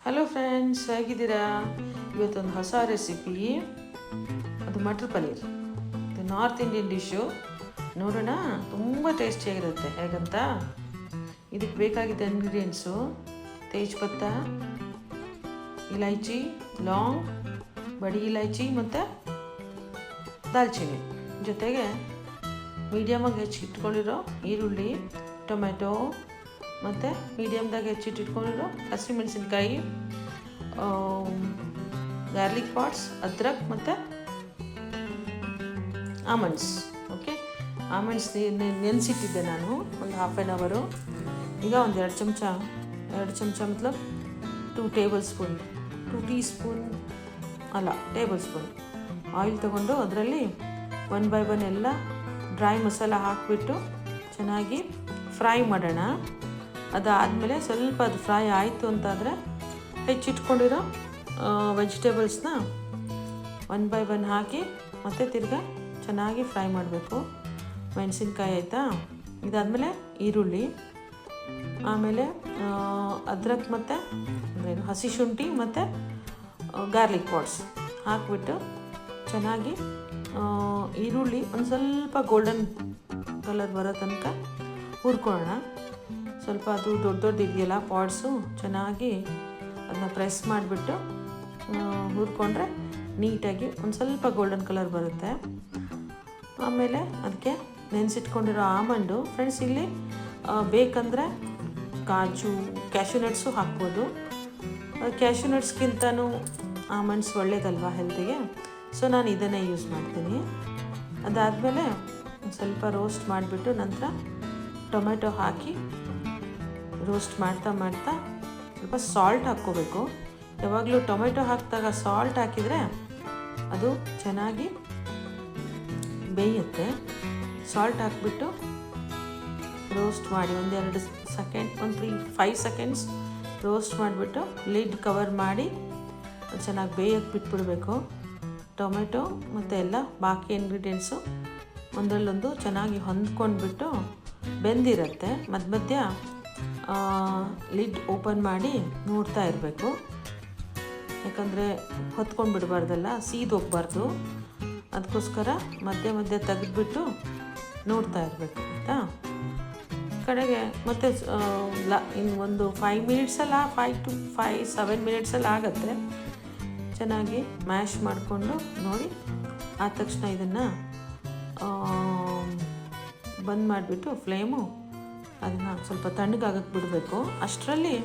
Hello friends, ಹೇಗಿದ್ದೀರಾ? ಇವತ್ತೊಂದು ಹೊಸ ರೆಸಿಪಿ, ಅದು ಮಟರ್ ಪನ್ನೀರ್. ಇದು ನಾರ್ತ್ ಇಂಡಿಯನ್ ಡಿಶ್ಶು. ನೋಡೋಣ, ತುಂಬ ಟೇಸ್ಟಿಯಾಗಿರುತ್ತೆ. ಹೇಗಂತ ಇದಕ್ಕೆ ಬೇಕಾಗಿದ್ದ ಇಂಗ್ರೀಡಿಯೆಂಟ್ಸು: ತೇಜ್ಪತ್ತ, ಇಲೈಚಿ, ಲಾಂಗ್, ಬಡಿ ಇಲೈಚಿ ಮತ್ತು ದಾಲ್ಚಿನ್ನಿ. ಜೊತೆಗೆ ಮೀಡಿಯಮಾಗಿ ಹೆಚ್ಚಿಟ್ಕೊಂಡಿರೋ ಈರುಳ್ಳಿ, ಟೊಮೆಟೊ ಮತ್ತು ಮೀಡಿಯಮ್ದಾಗೆ ಹೆಚ್ಚಿಟ್ಟಿಟ್ಕೊಂಡಿರೋ ಹಸಿಮೆಣಸಿನ್ಕಾಯಿ, ಗಾರ್ಲಿಕ್ ಪಾಟ್ಸ್, ಅದ್ರಕ್ ಮತ್ತು ಆಮಂಡ್ಸ್. ಓಕೆ, ಆಮಂಡ್ಸ್ ನೆನೆಸಿಟ್ಟಿದ್ದೆ ನಾನು ಒಂದು ಹಾಫ್ ಆನ್ ಅವರು. ಈಗ ಒಂದು 2 ಚಮಚ ಮತ್ಲಬ್ 2 table spoon table spoon oil ತೊಗೊಂಡು ಅದರಲ್ಲಿ 1 by 1 ಎಲ್ಲ ಡ್ರೈ ಮಸಾಲ ಹಾಕಿಬಿಟ್ಟು ಚೆನ್ನಾಗಿ ಫ್ರೈ ಮಾಡೋಣ. ಅದಾದಮೇಲೆ ಸ್ವಲ್ಪ ಅದು ಫ್ರೈ ಆಯಿತು ಅಂತಾದರೆ ಹೆಚ್ಚಿಟ್ಕೊಂಡಿರೋ ವೆಜಿಟೇಬಲ್ಸ್ನ 1 by 1 ಹಾಕಿ ಮತ್ತು ತಿರ್ಗಾ ಚೆನ್ನಾಗಿ ಫ್ರೈ ಮಾಡಬೇಕು. ಮೆಣಸಿನ್ಕಾಯಿ ಆಯಿತಾ. ಇದಾದಮೇಲೆ ಈರುಳ್ಳಿ, ಆಮೇಲೆ ಅದ್ರಕ್ ಮತ್ತು ಹಸಿ ಶುಂಠಿ ಮತ್ತು ಗಾರ್ಲಿಕ್ ಪಾಟ್ಸ್ ಹಾಕಿಬಿಟ್ಟು ಚೆನ್ನಾಗಿ ಈರುಳ್ಳಿ ಒಂದು ಸ್ವಲ್ಪ ಗೋಲ್ಡನ್ ಕಲರ್ ಬರೋ ತನಕ ಹುರ್ಕೊಳ್ಳೋಣ. ಸ್ವಲ್ಪ ಅದು ದೊಡ್ಡ ಇದೆಯಲ್ಲ ಪಾಟ್ಸು, ಚೆನ್ನಾಗಿ ಅದನ್ನ ಪ್ರೆಸ್ ಮಾಡಿಬಿಟ್ಟು ಹುರ್ಕೊಂಡ್ರೆ ನೀಟಾಗಿ ಒಂದು ಸ್ವಲ್ಪ ಗೋಲ್ಡನ್ ಕಲರ್ ಬರುತ್ತೆ. ಆಮೇಲೆ ಅದಕ್ಕೆ ನೆನೆಸಿಟ್ಕೊಂಡಿರೋ ಆಮಂಡು. ಫ್ರೆಂಡ್ಸ್, ಇಲ್ಲಿ ಬೇಕಂದರೆ ಕಾಜು, ಕ್ಯಾಶ್ಯೂ ನಟ್ಸು ಹಾಕ್ಬೋದು. ಕ್ಯಾಶ್ಯೂ ನಟ್ಸ್ಗಿಂತನೂ ಆಮಂಡ್ಸ್ ಒಳ್ಳೇದಲ್ವ ಹೆಲ್ತಿಗೆ, ಸೊ ನಾನು ಇದನ್ನೇ ಯೂಸ್ ಮಾಡ್ತೀನಿ. ಅದಾದಮೇಲೆ ಸ್ವಲ್ಪ ರೋಸ್ಟ್ ಮಾಡಿಬಿಟ್ಟು ನಂತರ ಟೊಮೆಟೊ ಹಾಕಿ ರೋಸ್ಟ್ ಮಾಡ್ತಾ ಸ್ವಲ್ಪ ಸಾಲ್ಟ್ ಹಾಕ್ಕೋಬೇಕು. ಯಾವಾಗಲೂ ಟೊಮೆಟೊ ಹಾಕಿದಾಗ ಸಾಲ್ಟ್ ಹಾಕಿದರೆ ಅದು ಚೆನ್ನಾಗಿ ಬೇಯುತ್ತೆ. ಸಾಲ್ಟ್ ಹಾಕಿಬಿಟ್ಟು ರೋಸ್ಟ್ ಮಾಡಿ ಒಂದು 5 ಸೆಕೆಂಡ್ಸ್ ರೋಸ್ಟ್ ಮಾಡಿಬಿಟ್ಟು ಲಿಡ್ ಕವರ್ ಮಾಡಿ ಚೆನ್ನಾಗಿ ಬೇಯಕ್ಕೆ ಬಿಟ್ಬಿಡಬೇಕು. ಟೊಮೆಟೊ ಮತ್ತು ಎಲ್ಲ ಬಾಕಿ ಇಂಗ್ರೀಡಿಯೆಂಟ್ಸು ಒಂದರಲ್ಲೊಂದು ಚೆನ್ನಾಗಿ ಹೊಂದ್ಕೊಂಡ್ಬಿಟ್ಟು ಬೆಂದಿರುತ್ತೆ. ಮಧ್ಯ ಲಿಡ್ ಓಪನ್ ಮಾಡಿ ನೋಡ್ತಾ ಇರಬೇಕು, ಯಾಕಂದರೆ ಹೊತ್ಕೊಂಡು ಬಿಡಬಾರ್ದಲ್ಲ, ಸೀದೋಗ್ಬಾರ್ದು. ಅದಕ್ಕೋಸ್ಕರ ಮಧ್ಯೆ ತೆಗೆದ್ಬಿಟ್ಟು ನೋಡ್ತಾ ಇರಬೇಕು, ಆಯಿತಾ. ಕಡೆಗೆ ಮತ್ತೆ ಇನ್ನು ಒಂದು 5 ಮಿನಿಟ್ಸಲ್ಲ, 7 ಮಿನಿಟ್ಸಲ್ಲಿ ಆಗುತ್ತೆ. ಚೆನ್ನಾಗಿ ಮ್ಯಾಶ್ ಮಾಡಿಕೊಂಡು ನೋಡಿ. ಆದ ತಕ್ಷಣ ಇದನ್ನು ಬಂದ್ ಮಾಡಿಬಿಟ್ಟು ಫ್ಲೇಮು ಅದನ್ನು ಸ್ವಲ್ಪ ತಣ್ಣಗಾಗಕ್ಕೆ ಬಿಡಬೇಕು. ಅಷ್ಟರಲ್ಲಿ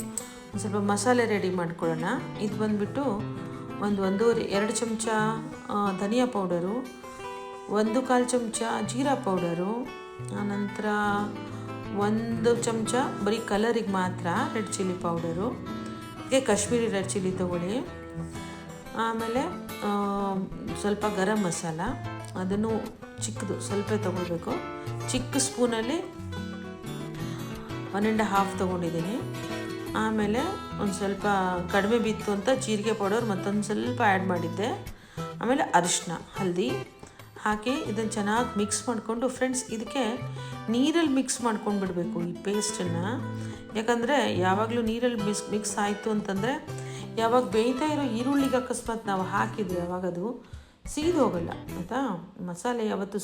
ಒಂದು ಸ್ವಲ್ಪ ಮಸಾಲೆ ರೆಡಿ ಮಾಡ್ಕೊಳ್ಳೋಣ. ಇದು ಬಂದುಬಿಟ್ಟು 2 ಚಮಚ ಧನಿಯಾ ಪೌಡರು, 1/4 ಚಮಚ ಜೀರಾ ಪೌಡರು, ಆನಂತರ 1 ಚಮಚ ಬರೀ ಕಲರಿಗೆ ಮಾತ್ರ ರೆಡ್ ಚಿಲ್ಲಿ ಪೌಡರು, ಹೀಗೆ ಕಾಶ್ಮೀರಿ ರೆಡ್ ಚಿಲ್ಲಿ ತೊಗೊಳ್ಳಿ. ಆಮೇಲೆ ಸ್ವಲ್ಪ ಗರಂ ಮಸಾಲ, ಅದನ್ನು ಚಿಕ್ಕದು ಸ್ವಲ್ಪ ತೊಗೊಳ್ಬೇಕು. ಚಿಕ್ಕ ಸ್ಪೂನಲ್ಲಿ 1.5 ತೊಗೊಂಡಿದ್ದೀನಿ. ಆಮೇಲೆ ಒಂದು ಸ್ವಲ್ಪ ಕಡಿಮೆ ಬಿತ್ತು ಅಂತ ಜೀರಿಗೆ ಪೌಡರ್ ಮತ್ತೊಂದು ಸ್ವಲ್ಪ ಆ್ಯಡ್ ಮಾಡಿದ್ದೆ. ಆಮೇಲೆ ಅರಿಶಿನ, ಹಲ್ದಿ ಹಾಕಿ ಇದನ್ನು ಚೆನ್ನಾಗಿ ಮಿಕ್ಸ್ ಮಾಡಿಕೊಂಡು, ಫ್ರೆಂಡ್ಸ್ ಇದಕ್ಕೆ ನೀರಲ್ಲಿ ಮಿಕ್ಸ್ ಮಾಡ್ಕೊಂಡು ಬಿಡಬೇಕು ಈ ಪೇಸ್ಟನ್ನು. ಯಾಕಂದರೆ ಯಾವಾಗಲೂ ನೀರಲ್ಲಿ ಮಿಕ್ಸ್ ಆಯಿತು ಅಂತಂದರೆ ಯಾವಾಗ ಬೇಯ್ತಾ ಇರೋ ಈರುಳ್ಳಿಗೆ ಅಕಸ್ಮಾತ್ ನಾವು ಹಾಕಿದರೆ ಅವಾಗದು ಸೀದೋಗಲ್ಲ, ಆಯಿತಾ. ಮಸಾಲೆ ಯಾವತ್ತೂ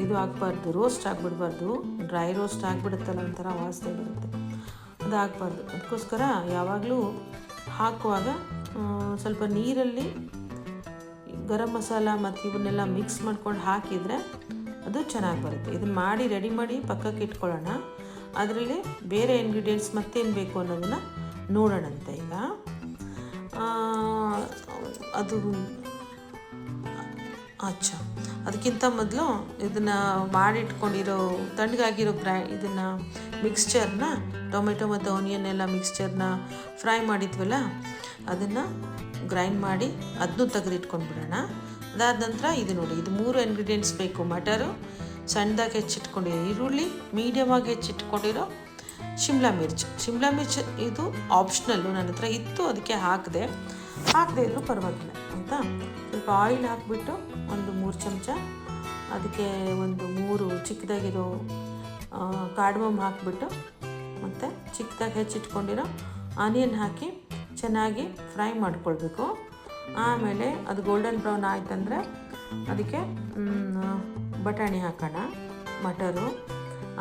ಇದು ಆಗಬಾರ್ದು, ರೋಸ್ಟ್ ಆಗಿಬಿಡ್ಬಾರ್ದು. ಡ್ರೈ ರೋಸ್ಟ್ ಆಗಿಬಿಡುತ್ತಲ್ಲ, ಒಂಥರ ವಾಸನೆ ಬರುತ್ತೆ, ಅದು ಆಗಬಾರ್ದು. ಅದಕ್ಕೋಸ್ಕರ ಯಾವಾಗಲೂ ಹಾಕುವಾಗ ಸ್ವಲ್ಪ ನೀರಲ್ಲಿ ಗರಂ ಮಸಾಲ ಮತ್ತು ಇವನ್ನೆಲ್ಲ ಮಿಕ್ಸ್ ಮಾಡ್ಕೊಂಡು ಹಾಕಿದರೆ ಅದು ಚೆನ್ನಾಗಿ ಬರುತ್ತೆ. ಇದನ್ನು ಮಾಡಿ ರೆಡಿ ಮಾಡಿ ಪಕ್ಕಕ್ಕೆ ಇಟ್ಕೊಳ್ಳೋಣ. ಅದರಲ್ಲಿ ಬೇರೆ ಇಂಗ್ರೀಡಿಯೆಂಟ್ಸ್ ಮತ್ತೇನು ಬೇಕು ಅನ್ನೋದನ್ನು ನೋಡೋಣಂತೆ. ಈಗ ಅದು ಅದಕ್ಕಿಂತ ಮೊದಲು ಇದನ್ನು ಮಾಡಿಟ್ಕೊಂಡಿರೋ ತಣ್ಣಗಾಗಿರೋ ಇದನ್ನು ಮಿಕ್ಸ್ಚರ್ನ, ಟೊಮೆಟೊ ಮತ್ತು ಆನಿಯನ್ ಎಲ್ಲ ಮಿಕ್ಸ್ಚರ್ನ ಫ್ರೈ ಮಾಡಿದ್ವಲ್ಲ, ಅದನ್ನು ಗ್ರೈಂಡ್ ಮಾಡಿ ಅದನ್ನೂ ತೆಗೆದಿಟ್ಕೊಂಡ್ಬಿಡೋಣ. ಅದಾದ ನಂತರ ಇದು ನೋಡಿ, ಇದು 3 ಇಂಗ್ರೀಡಿಯೆಂಟ್ಸ್ ಬೇಕು: ಮಟರು, ಸಣ್ಣದಾಗಿ ಹೆಚ್ಚಿಟ್ಕೊಂಡಿರೋ ಈರುಳ್ಳಿ, ಮೀಡಿಯಮಾಗಿ ಹೆಚ್ಚಿಟ್ಕೊಂಡಿರೋ ಶಿಮ್ಲಾ ಮಿರ್ಚ್. ಇದು ಆಪ್ಷನಲ್ಲು, ನನ್ನ ಹತ್ರ ಇತ್ತು ಅದಕ್ಕೆ ಹಾಕದೆ ಇದ್ರೂ ಪರವಾಗಿಲ್ಲ, ಆಯಿತಾ. ಸ್ವಲ್ಪ ಆಯಿಲ್ ಹಾಕಿಬಿಟ್ಟು ಒಂದು 3 ಚಮಚ, ಅದಕ್ಕೆ ಒಂದು 3 ಚಿಕ್ಕದಾಗಿರೋ ಕಾರ್ಡಮಮ್ ಹಾಕಿಬಿಟ್ಟು ಮತ್ತು ಚಿಕ್ಕದಾಗಿ ಹೆಚ್ಚಿಟ್ಕೊಂಡಿರೋ ಆನಿಯನ್ ಹಾಕಿ ಚೆನ್ನಾಗಿ ಫ್ರೈ ಮಾಡ್ಕೊಳ್ಬೇಕು. ಆಮೇಲೆ ಅದು ಗೋಲ್ಡನ್ ಬ್ರೌನ್ ಆಯ್ತಂದರೆ ಅದಕ್ಕೆ ಬಟಾಣಿ ಹಾಕೋಣ, ಮಟರು.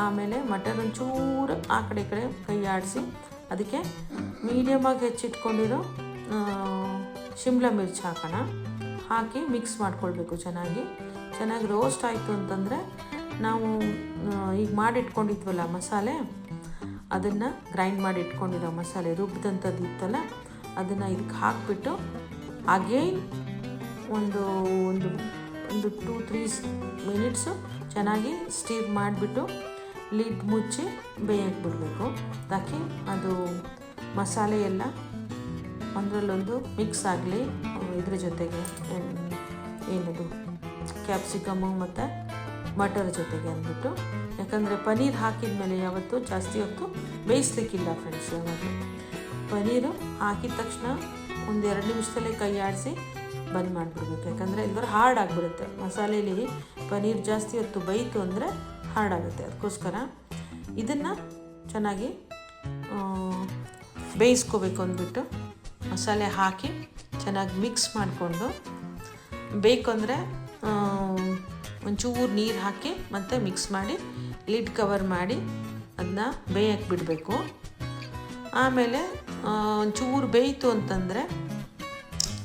ಆಮೇಲೆ ಮಟರ್ ಒಂಚೂರು ಆ ಕಡೆ ಈ ಕಡೆ ಕೈ ಆಡಿಸಿ ಅದಕ್ಕೆ ಮೀಡಿಯಮಾಗಿ ಹೆಚ್ಚಿಟ್ಕೊಂಡಿರೋ ಶಿಮ್ಲಾ ಮಿರ್ಚಿ ಹಾಕೋಣ. ಹಾಕಿ ಮಿಕ್ಸ್ ಮಾಡ್ಕೊಳ್ಬೇಕು. ಚೆನ್ನಾಗಿ ರೋಸ್ಟ್ ಆಯಿತು ಅಂತಂದರೆ ನಾವು ಈಗ ಮಾಡಿಟ್ಕೊಂಡಿದ್ವಲ್ಲ ಮಸಾಲೆ, ಅದನ್ನು ಗ್ರೈಂಡ್ ಮಾಡಿ ಇಟ್ಕೊಂಡಿರೋ ಮಸಾಲೆ ರುಬ್ಬಿದಂಥದ್ದು ಇತ್ತಲ್ಲ, ಅದನ್ನು ಇದಕ್ಕೆ ಹಾಕಿಬಿಟ್ಟು ಅಗೇನ್ ಒಂದು 2-3 ಮಿನಿಟ್ಸು ಚೆನ್ನಾಗಿ ಸ್ಟೀರ್ ಮಾಡಿಬಿಟ್ಟು ಲಿಡ್ ಮುಚ್ಚಿ ಬೇಯಕ್ಕೆ ಬಿಡಬೇಕು. ಯಾಕೆ ಅದು ಮಸಾಲೆ ಎಲ್ಲ ಒಂದರಲ್ಲೊಂದು ಮಿಕ್ಸ್ ಆಗಲಿ ಇದ್ರ ಜೊತೆಗೆ, ಏನದು ಕ್ಯಾಪ್ಸಿಕಮ್ಮು ಮತ್ತು ಮಟರ್ ಜೊತೆಗೆ ಅಂದ್ಬಿಟ್ಟು. ಯಾಕಂದರೆ ಪನ್ನೀರ್ ಹಾಕಿದ ಮೇಲೆ ಯಾವತ್ತೂ ಜಾಸ್ತಿ ಹೊತ್ತು ಬೇಯಿಸ್ಲಿಕ್ಕಿಲ್ಲ ಫ್ರೆಂಡ್ಸ್. ಯಾವತ್ತು ಪನ್ನೀರು ಹಾಕಿದ ತಕ್ಷಣ 1-2 ನಿಮಿಷದಲ್ಲೇ ಕೈ ಆಡಿಸಿ ಬಂದ್ ಮಾಡಿಬಿಡ್ಬೇಕು. ಯಾಕಂದರೆ ಇಲ್ದ್ರೆ ಹಾರ್ಡ್ ಆಗಿಬಿಡುತ್ತೆ. ಮಸಾಲೆಯಲ್ಲಿ ಪನ್ನೀರ್ ಜಾಸ್ತಿ ಹೊತ್ತು ಬೇಯಿತು ಅಂದರೆ ಹಾರ್ಡ್ ಆಗುತ್ತೆ. ಅದಕ್ಕೋಸ್ಕರ ಇದನ್ನು ಚೆನ್ನಾಗಿ ಬೇಯಿಸ್ಕೋಬೇಕು ಅಂದ್ಬಿಟ್ಟು ಮಸಾಲೆ ಹಾಕಿ ಚೆನ್ನಾಗಿ ಮಿಕ್ಸ್ ಮಾಡಿಕೊಂಡು, ಬೇಕಂದರೆ ಒಂಚೂರು ನೀರು ಹಾಕಿ ಮತ್ತು ಮಿಕ್ಸ್ ಮಾಡಿ ಲಿಡ್ ಕವರ್ ಮಾಡಿ ಅದನ್ನ ಬೇಯಕ್ಕೆ ಬಿಡಬೇಕು. ಆಮೇಲೆ ಒಂಚೂರು ಬೇಯಿತು ಅಂತಂದರೆ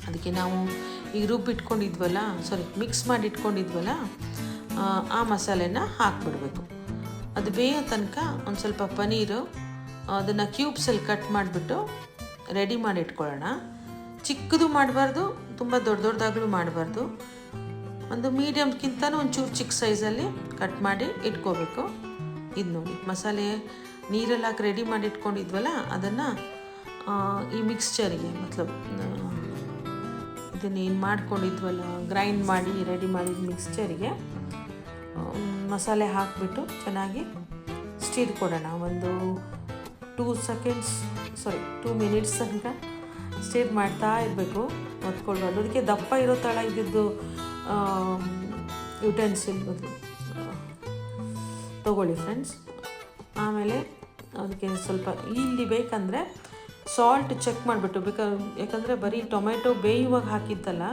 ಅದಕ್ಕೆ ನಾವು ಈಗ ರುಬ್ಬಿಟ್ಕೊಂಡಿದ್ವಲ್ಲ, ಮಿಕ್ಸ್ ಮಾಡಿ ಇಟ್ಕೊಂಡಿದ್ವಲ್ಲ, ಆ ಮಸಾಲೆನ ಹಾಕಿಬಿಡ್ಬೇಕು. ಅದು ಬೇಯೋ ತನಕ ಒಂದು ಸ್ವಲ್ಪ ಪನ್ನೀರು ಅದನ್ನು ಕ್ಯೂಬ್ಸಲ್ಲಿ ಕಟ್ ಮಾಡಿಬಿಟ್ಟು ರೆಡಿ ಮಾಡಿ ಇಟ್ಕೊಳ್ಳೋಣ. ಚಿಕ್ಕದು ಮಾಡಬಾರ್ದು, ತುಂಬ ದೊಡ್ಡದಾಗಲೂ ಮಾಡಬಾರ್ದು. ಒಂದು ಮೀಡಿಯಮ್ಗಿಂತನೂ ಒಂಚೂರು ಚಿಕ್ಕ ಸೈಜಲ್ಲಿ ಕಟ್ ಮಾಡಿ ಇಟ್ಕೋಬೇಕು. ಇದು ನೋಡಿ ಮಸಾಲೆ ನೀರಲ್ಲಿ ಹಾಕಿ ರೆಡಿ ಮಾಡಿ ಇಟ್ಕೊಂಡಿದ್ವಲ್ಲ, ಅದನ್ನು ಈ ಮಿಕ್ಸ್ಚರಿಗೆ ಇದನ್ನು ಏನು ಮಾಡ್ಕೊಂಡಿದ್ವಲ್ಲ ಗ್ರೈಂಡ್ ಮಾಡಿ ರೆಡಿ ಮಾಡಿದ ಮಿಕ್ಸ್ಚರಿಗೆ ಮಸಾಲೆ ಹಾಕಿಬಿಟ್ಟು ಚೆನ್ನಾಗಿ ಸ್ಟೀರ್ ಕೊಡೋಣ. ಒಂದು 2 ಮಿನಿಟ್ಸ್ ತನಕ ಸ್ಟೀರ್ ಮಾಡ್ತಾ ಇರಬೇಕು, ಹೊತ್ಕೊಳ್ಬಾರ್ದು. ಅದಕ್ಕೆ ದಪ್ಪ ಇರೋ ತಳ ಇದ್ದಿದ್ದು ಯುಟೆನ್ಸಿಲ್ ತೊಗೊಳ್ಳಿ ಫ್ರೆಂಡ್ಸ್. ಆಮೇಲೆ ಅದಕ್ಕೆ ಸ್ವಲ್ಪ ಇಲ್ಲಿ ಬೇಕಂದರೆ ಸಾಲ್ಟ್ ಚೆಕ್ ಮಾಡಿಬಿಟ್ಟು ಯಾಕಂದರೆ ಬರೀ ಟೊಮೆಟೊ ಬೇಯುವಾಗ ಹಾಕಿದ್ದಲ್ಲ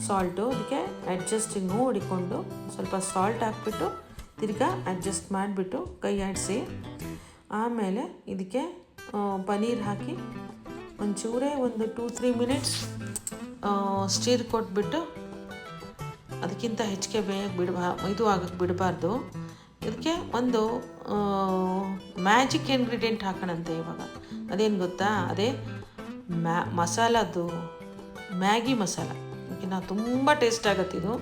ಸಾಲ್ಟು, ಅದಕ್ಕೆ ಅಡ್ಜಸ್ಟಿಂಗ್ ನೋಡಿಕೊಂಡು ಸ್ವಲ್ಪ ಸಾಲ್ಟ್ ಹಾಕ್ಬಿಟ್ಟು ತಿರ್ಗಾ ಅಡ್ಜಸ್ಟ್ ಮಾಡಿಬಿಟ್ಟು ಕೈ ಆಡಿಸಿ ಆಮೇಲೆ ಇದಕ್ಕೆ ಪನ್ನೀರ್ ಹಾಕಿ ಒಂಚೂರೇ ಒಂದು 2-3 ಮಿನಿಟ್ಸ್ ಸ್ಟೀರ್ ಕೊಟ್ಬಿಟ್ಟು ಅದಕ್ಕಿಂತ ಹೆಚ್ಚಿಗೆ ಬೇಯಕ್ಕೆ ಆಗಕ್ಕೆ ಬಿಡಬಾರ್ದು. ಇದಕ್ಕೆ ಒಂದು ಮ್ಯಾಜಿಕ್ ಇಂಗ್ರೀಡಿಯೆಂಟ್ ಹಾಕೋಣಂತೆ ಇವಾಗ. ಅದೇನು ಗೊತ್ತಾ, ಅದೇ ಮಸಾಲದ್ದು ಮ್ಯಾಗಿ ಮಸಾಲ. ನಾವು ತುಂಬ ಟೇಸ್ಟ್ ಆಗುತ್ತಿದ್ದು,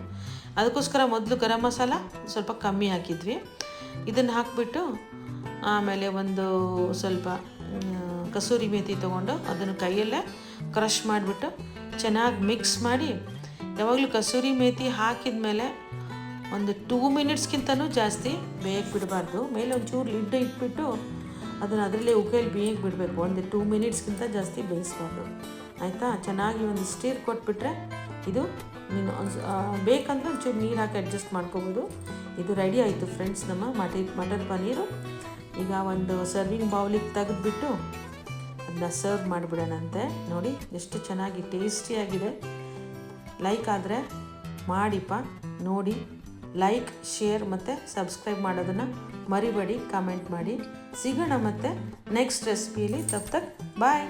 ಅದಕ್ಕೋಸ್ಕರ ಮೊದಲು ಗರಂ ಮಸಾಲ ಸ್ವಲ್ಪ ಕಮ್ಮಿ ಹಾಕಿದ್ವಿ. ಇದನ್ನು ಹಾಕಿಬಿಟ್ಟು ಆಮೇಲೆ ಒಂದು ಸ್ವಲ್ಪ ಕಸೂರಿ ಮೇಥಿ ತೊಗೊಂಡು ಅದನ್ನು ಕೈಯಲ್ಲೇ ಕ್ರಷ್ ಮಾಡಿಬಿಟ್ಟು ಚೆನ್ನಾಗಿ ಮಿಕ್ಸ್ ಮಾಡಿ, ಯಾವಾಗಲೂ ಕಸೂರಿ ಮೇಥಿ ಹಾಕಿದ ಮೇಲೆ ಒಂದು 2 ಮಿನಿಟ್ಸ್ಗಿಂತನೂ ಜಾಸ್ತಿ ಬೇಯಕ್ಕೆ ಬಿಡಬಾರ್ದು. ಮೇಲೆ ಒಂಚೂರು ಲಿಡ್ ಇಟ್ಬಿಟ್ಟು ಅದನ್ನು ಅದರಲ್ಲೇ ಉಗ್ಗಲ್ಲಿ ಬೇಯಕ್ಕೆ ಬಿಡಬೇಕು. ಒಂದು 2 ಮಿನಿಟ್ಸ್ಗಿಂತ ಜಾಸ್ತಿ ಬೇಯಿಸ್ಬಾರ್ದು, ಆಯಿತಾ. ಚೆನ್ನಾಗಿ ಒಂದು ಸ್ಟೀರ್ ಕೊಟ್ಬಿಟ್ರೆ ಇದು ನೀನು ಬೇಕಂದ್ರೆ ಒಂಚೂರು ನೀರು ಹಾಕಿ ಅಡ್ಜಸ್ಟ್ ಮಾಡ್ಕೋಬೋದು. ಇದು ರೆಡಿ ಆಯಿತು ಫ್ರೆಂಡ್ಸ್, ನಮ್ಮ ಮಟರ್ ಪನ್ನೀರು. ಈಗ ಒಂದು ಸರ್ವಿಂಗ್ ಬೌಲಿಗೆ ತೆಗೆದುಬಿಟ್ಟು ಅದನ್ನ ಸರ್ವ್ ಮಾಡಿಬಿಡೋಣಂತೆ. ನೋಡಿ ಎಷ್ಟು ಚೆನ್ನಾಗಿ ಟೇಸ್ಟಿಯಾಗಿದೆ. ಲೈಕ್ ಆದರೆ ಮಾಡಿಪ್ಪ, ನೋಡಿ. ಲೈಕ್, ಶೇರ್ ಮತ್ತು ಸಬ್ಸ್ಕ್ರೈಬ್ ಮಾಡೋದನ್ನು ಮರಿಬೇಡಿ. ಕಮೆಂಟ್ ಮಾಡಿ. ಸಿಗೋಣ ಮತ್ತೆ ನೆಕ್ಸ್ಟ್ ರೆಸಿಪಿಯಲ್ಲಿ. ತಪ್ ಬಾಯ್.